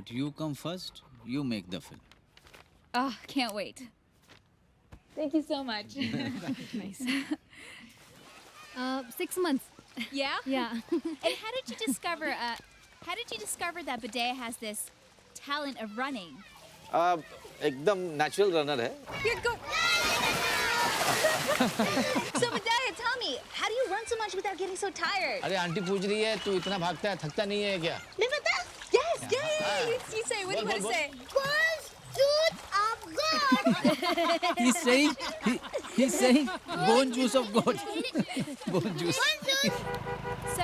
But you come first, you make the film. Oh, can't wait. Thank you so much. Nice. 6 months. Yeah? Yeah. And how did you discover that Budaya has this talent of running? एकदम natural runner है. Here, go. So Budaya, tell me, how do you run so much without getting so tired? अरे aunty पूछ रही है तू इतना भागता है थकता नहीं है क्या? Yes, yeah. You say, what do you want to say? He's saying bone juice of goat. Bone juice. So,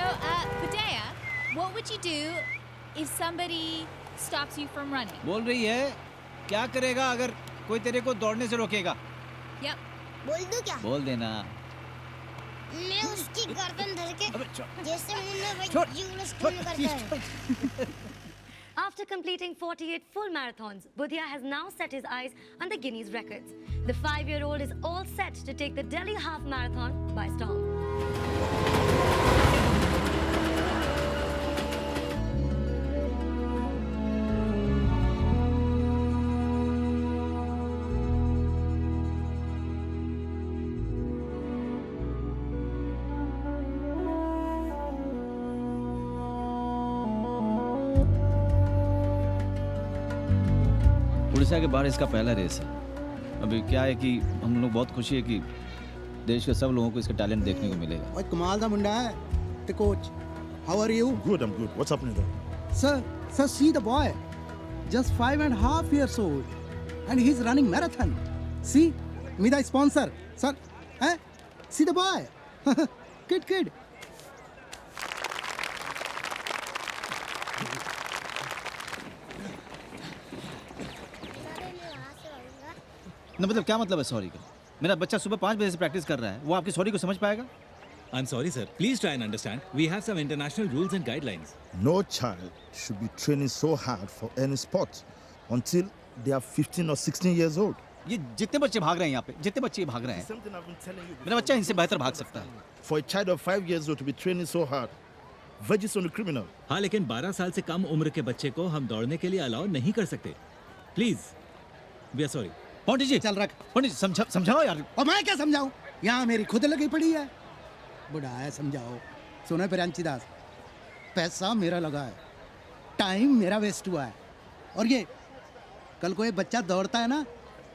Budaya, what would you do if somebody stops you from running? बोल रही है क्या करेगा अगर कोई तेरे को दौड़ने से रोकेगा? Yep. बोल दूं क्या? बोल देना. मैं उसकी गर्दन धर के अबे जैसे मुन्ना भाई छोड़, जीवन स्कूल में करता है. After completing 48 full marathons, Budhia has now set his eyes on the Guinness records. The 5-year-old is all set to take the Delhi Half Marathon by storm. Orissa के बाहर इसका पहला रेस है. अभी क्या है कि हम लोग बहुत खुशी है कि देश के सब लोगों को इसका टैलेंट देखने को मिलेगा. और कमाल दा मुंडा है. The coach, how are you? Good, I'm good. What's happening there? Sir, see the boy. Just 5.5 years old. And he's running marathon. See, me the sponsor. Sir, see the boy. Kid. ना मतलब क्या मतलब है sorry का? मेरा बच्चा सुबह 5 बजे से प्रैक्टिस कर रहा है. वो आपकी सॉरी को समझ पाएगा? I'm sorry, sir. Please try and understand. We have some international rules and guidelines. No child should be training so hard for any sport until they are 15 or 16 years old. ये जितने बच्चे भाग रहे हैं यहाँ पे, जितने बच्चे भाग रहे हैं, Something I've been telling you. मेरा बच्चा इनसे बेहतर भाग सकता है. For a child of 5 years old to be training so hard, verges on the criminal. हाँ, लेकिन 12 साल से कम उम्र के बच्चे को हम दौड़ने के लिए अलाउ नहीं कर सकते. Please. We are sorry. पंडित जी चल रख. पंडित जी समझाओ यार. और मैं क्या समझाऊं? यहाँ मेरी खुद लगी पड़ी है. बुढ़ा है, समझाओ. सुनो प्रियांशी दास, पैसा मेरा लगा है, टाइम मेरा वेस्ट हुआ है. और ये कल को ये बच्चा दौड़ता है ना,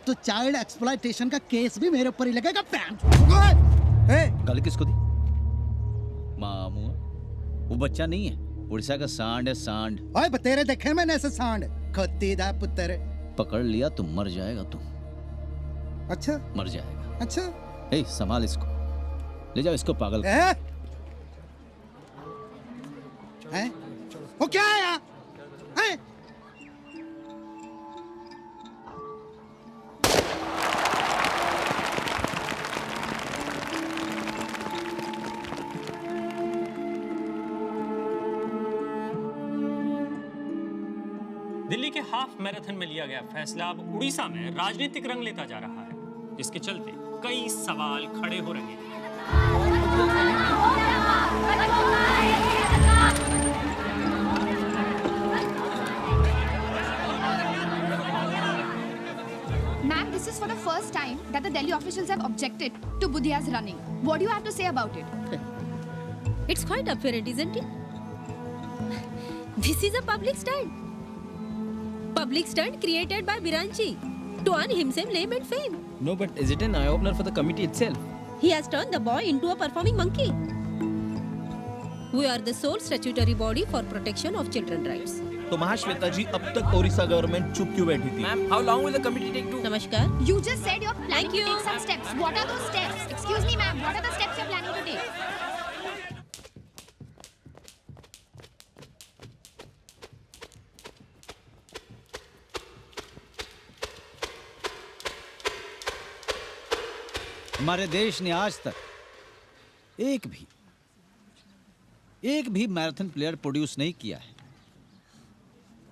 तो चाइल्ड एक्सप्लॉयटेशन का केस भी मेरे ऊपर ही लगेगा. गाली किसको दी? मामू, वो बच्चा नहीं है, उड़ीसा का सांड है, सांड. ओए बतेरे देखे मैंने ऐसे सांड. खत्ती दा पुत्र. पकड़ लिया तो मर जाएगा तू. अच्छा मर जाएगा. अच्छा. ए संभाल इसको, ले जाओ इसको पागल. हैं? वो क्या है यहाँ? हैं? दिल्ली के हाफ मैराथन में लिया गया फैसला अब उड़ीसा में राजनीतिक रंग लेता जा रहा है, जिसके चलते कई सवाल खड़े हो रहे हैं. Ma'am, this is for the first time that the Delhi officials have objected to Budhia's running. What do you have to say about it? It's quite apparent, isn't it? This is a public stunt. Public stunt created by Biranchi to earn himself name and fame. No, but is it an eye-opener for the committee itself? He has turned the boy into a performing monkey. We are the sole statutory body for protection of children's rights. तो महाश्वेता जी, अब तक Odisha government चुप क्यों बैठी थी? Ma'am, how long will the committee take to? Namaskar. You just said you're planning to take some steps. What are those steps? Excuse me, ma'am. What are the steps you're planning to take? हमारे देश ने आज तक एक भी marathon player produce नहीं किया है.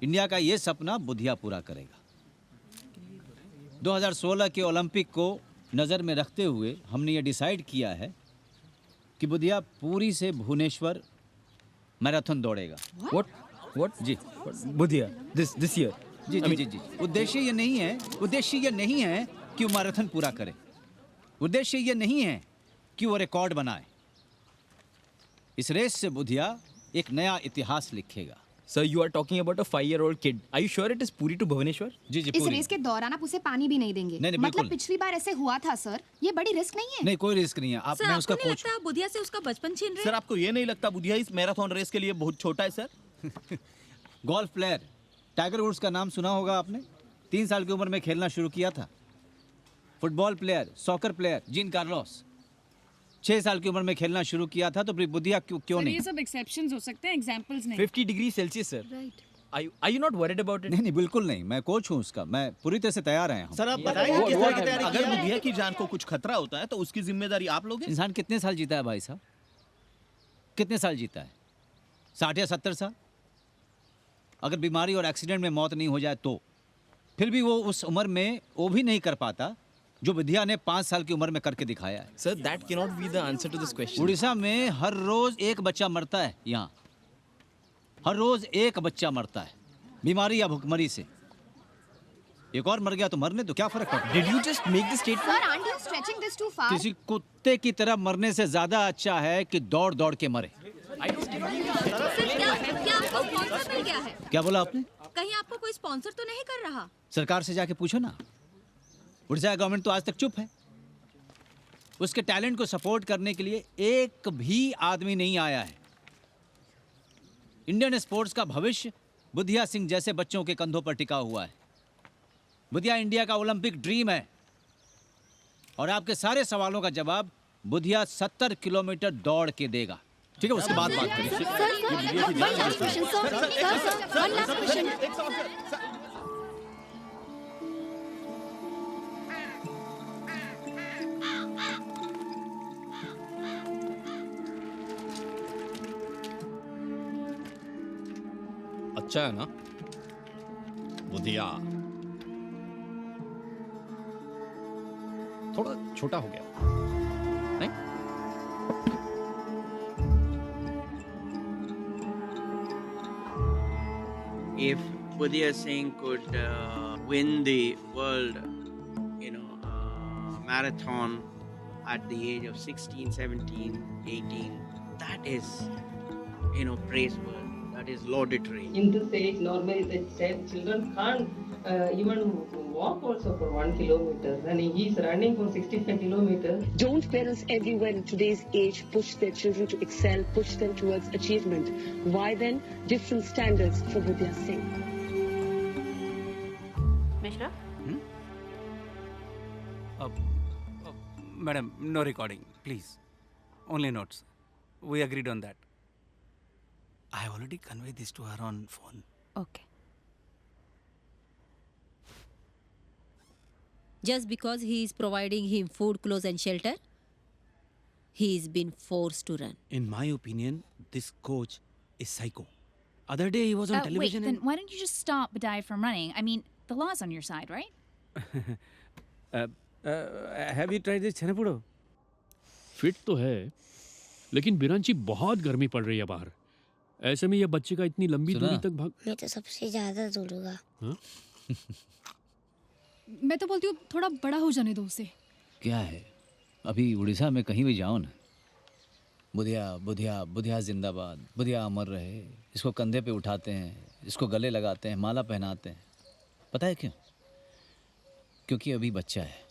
इंडिया का ये सपना बुधिया पूरा करेगा. 2016 के ओलंपिक को नज़र में रखते हुए हमने ये डिसाइड किया है कि बुधिया पुरी से भुवनेश्वर मैराथन दौड़ेगा. What? What? जी Budhia. This year. जी जी जी जी उद्देश्य ये नहीं है कि वो मैराथन पूरा करे। उद्देश्य ये नहीं है कि वो रिकॉर्ड बनाए। इस रेस से बुधिया एक नया इतिहास लिखेगा। Sir, you are talking about a 5-year-old kid. Are you sure it is Puri to Bhubaneswar? जी जी इस पूरी रेस के दौरान आप उसे पानी भी नहीं देंगे। नहीं, मतलब बिल्कुल पिछली बार ऐसे हुआ था सर, ये बड़ी रिस्क नहीं है। नहीं, कोई रिस्क नहीं है। आप सर, मैं आपको उसका नहीं कोच लगता आप बुधिया से उसका बचपन छीन रहे सर आपको ये नहीं लगता बुधिया इस मैराथन रेस के लिए बहुत छोटा है sir? Golf player Tiger Woods का नाम सुना होगा आपने। 3 साल की उम्र में खेलना शुरू किया था। Football player, soccer player gene Carlos 6 साल की उम्र में खेलना शुरू किया था। तो बुधिया क्यों नहीं? ये सब एक्सेप्शंस हो सकते हैं, एग्जांपल्स नहीं। 50 degree Celsius sir. Right. Are you not worried about it? नहीं, बिल्कुल नहीं। मैं कोच हूँ उसका। मैं पूरी तरह से तैयार आया हूँ। सर आप बताएं किस तरह की तैयारी? अगर बुधिया की जान को कुछ खतरा होता है तो उसकी जिम्मेदारी आप लोगे? इंसान कितने साल जीता है भाई साहब? कितने साल जीता है? 60 या 70 साल? अगर बीमारी और एक्सीडेंट में मौत नहीं हो जाए तो फिर भी वो उस उम्र में वो भी नहीं कर पाता जो बुधिया ने 5 साल की उम्र में करके दिखाया है। Sir, that cannot be the answer to this question. Orissa में हर रोज एक बच्चा मरता है। यहाँ हर रोज एक बच्चा मरता है बीमारी या भुखमरी से। एक और मर गया तो मरने तो क्या फर्क पड़ता है? Did you just make the statement? Sir, aren't you stretching this too far? किसी कुत्ते की तरह मरने से ज्यादा अच्छा है कि दौड़ दौड़ के मरे। क्या आपको स्पॉन्सर मिल गया है? क्या बोला आपने? कहीं आपको कोई स्पॉन्सर तो नहीं कर रहा? सरकार से जाके पूछो ना। उड़ीसा गवर्नमेंट तो आज तक चुप है। उसके टैलेंट को सपोर्ट करने के लिए एक भी आदमी नहीं आया है। इंडियन स्पोर्ट्स का भविष्य बुधिया सिंह जैसे बच्चों के कंधों पर टिका हुआ है। बुधिया इंडिया का ओलंपिक ड्रीम है। और आपके सारे सवालों का जवाब बुधिया 70 किलोमीटर दौड़ के देगा। ठीक है, उसके बाद बात करेंगे। अच्छा है ना बुधिया? थोड़ा छोटा हो गया नहीं? If Budhia Singh could win the world, marathon at the age of 16, 17, 18, that is, praiseworthy. That is laudatory. In this age, normally they said children can't even walk also for 1 kilometer, and he's running for 65 kilometers. Don't parents everywhere in today's age push their children to excel, push them towards achievement? Why then different standards for Budhia Singh? Mishra? Madam, no recording, please. Only notes. We agreed on that. I have already conveyed this to her on phone. Okay. Just because he is providing him food, clothes and shelter, he is been forced to run. In my opinion, this coach is psycho. Other day he was on television. Wait, then why don't you just stop Budhia from running? I mean, the law's on your side, right? Have you tried this Chanapudo? Fit तो है, लेकिन बिरांची बहुत गर्मी पड़ रही है बाहर। ऐसे में ये बच्चे का इतनी लंबी दूरी तक भाग। मैं तो सबसे ज्यादा दौड़ूंगा। मैं तो बोलती हूँ थोड़ा बड़ा हो जाने दो उसे। क्या है, अभी उड़ीसा में कहीं भी जाओ ना, बुधिया बुधिया बुधिया जिंदाबाद, बुधिया अमर रहे। इसको कंधे पे उठाते हैं, इसको गले लगाते हैं, माला पहनाते हैं। पता है क्यों? क्योंकि अभी बच्चा है।